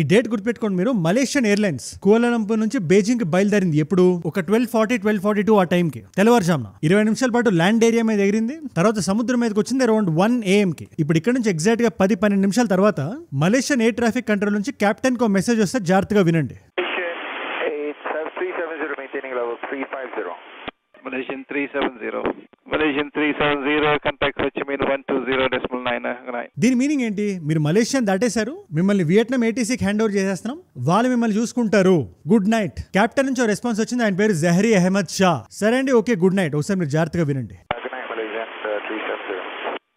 ఈ డేట్ గుర్తుపెట్టుకోండి మీరు. మలేషియన్ ఎయిర్లైన్స్ కువాలాలంపూర్ నుంచి బీజింగ్ కి బయలుదేరింది. ఎప్పుడు ఒక 12:42 ఆ టైంకి, తెల్లవారుజామున 20 నిమిషాల పాటు ల్యాండ్ ఏరియా మీద ఎగిరింది. తర్వాత సముద్రం మీదకి వచ్చింది అరౌండ్ 1 AM కి. ఇప్పుడు ఇక్కడ నుంచి ఎగ్జాక్ట్ గా 10-12 నిమిషాల తర్వాత మలేషియన్ ఎయిర్ ట్రాఫిక్ కంట్రోల్ నుంచి కెప్టెన్ కు మెసేజ్ వస్తే జాగ్రత్తగా వినండి. Malaysian 370. Malaysian 370, contact Ho Chi Minh 120.9. దీని మీనింగ్ ఏంటి? మీరు మలేషియన్ దాటేశారు, మిమ్మల్ని వియట్నాం ATCకి హ్యాండ్ ఓవర్ చేసేస్తున్నాం, వాళ్ళు మిమ్మల్ని చూసుకుంటారు, గుడ్ నైట్. కెప్టెన్ నుంచి రెస్పాన్స్ వచ్చింది, ఆయన పేరు జహరీ అహ్మద్ షా. సరే అండి, ఓకే, గుడ్ నైట్. ఒకసారి మీరు జాగ్రత్తగా వినండి.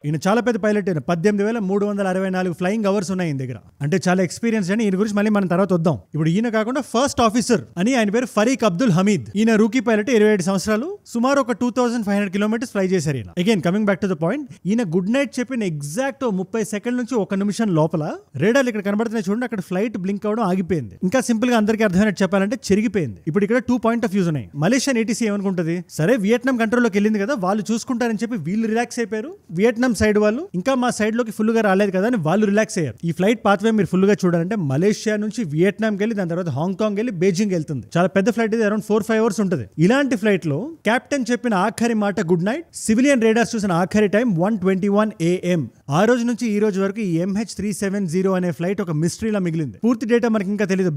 ఈయన చాలా పెద్ద పైలట్. 18,364 ఫ్లయింగ్ అవర్స్ ఉన్నాయి ఈయన దగ్గర. అంటే చాలా ఎక్స్పీరియన్స్ అని. ఈయన గురించి మళ్ళీ మనం తర్వాత వద్దాం. ఇప్పుడు ఈయన కాకుండా ఫస్ట్ ఆఫీసర్ అని ఆయన పేరు ఫరీక్ అబ్దుల్ హమీద్. ఈయన రూకీ పైలట్, 27 సంవత్సరాలు, సుమారు ఒక 2500 కిలోమీటర్స్ ఫ్లై చేశారు ఈయన. Again coming back to the point, ఈయన గుడ్ నైట్ చెప్పిన ఎగ్జాక్ట్ 30 సెకండ్ నుంచి 1 నిమిషం లోపల రేడార్లు ఇక్కడ కనబడుతున్నాయి చూడండి, అక్కడ ఫ్లైట్ బ్లింక్ అవడం ఆగిపోయింది. ఇంకా సింపుల్ గా అందరికీ అర్థమైనట్టు చెప్పాలంటే చెరిగిపోయింది. ఇప్పుడు ఇక్కడ 2 పాయింట్ ఆఫ్ వ్యూస్ ఉన్నాయి. మలేషియన్ ATC ఏమనుకుంటది, సరే వియట్నాం కంట్రోల్లోకి వెళ్ళింది కదా, వాళ్ళు చూసుకుంటారని చెప్పి వీళ్ళు రిలాక్స్ అయిపోయారు. వియట్నాం సైడ్ వాళ్ళు ఇంకా మా సైడ్ లోకి ఫుల్ గా రాలేదు కదా అని వాళ్ళు రిలాక్స్ అయ్యారు. ఈ ఫ్లైట్ పాత్వే మీరు ఫుల్ గా చూడాలంటే మలేషియా నుంచి వియట్నాం వెళ్ళి దాని తర్వాత హాంకాంగ్ వెళ్ళి బీజింగ్ వెళ్తుంది. చాలా పెద్ద ఫ్లైట్ ఇది, అరౌండ్ 4-5 అవర్స్ ఉంటుంది. ఇలాంటి ఫ్లైట్ లో కెప్టెన్ చెప్పిన ఆఖరి మాట గుడ్ నైట్, సివిలియన్ రేడార్స్ చూసిన ఆఖరి టైం 1:21 AM. ఆ రోజు నుంచి ఈ రోజు వరకు ఈ MH370 అనే ఫ్లైట్ ఒక మిస్టరీలా మిగిలింది. పూర్తి డేటా మనకి ఇంకా తెలియదు.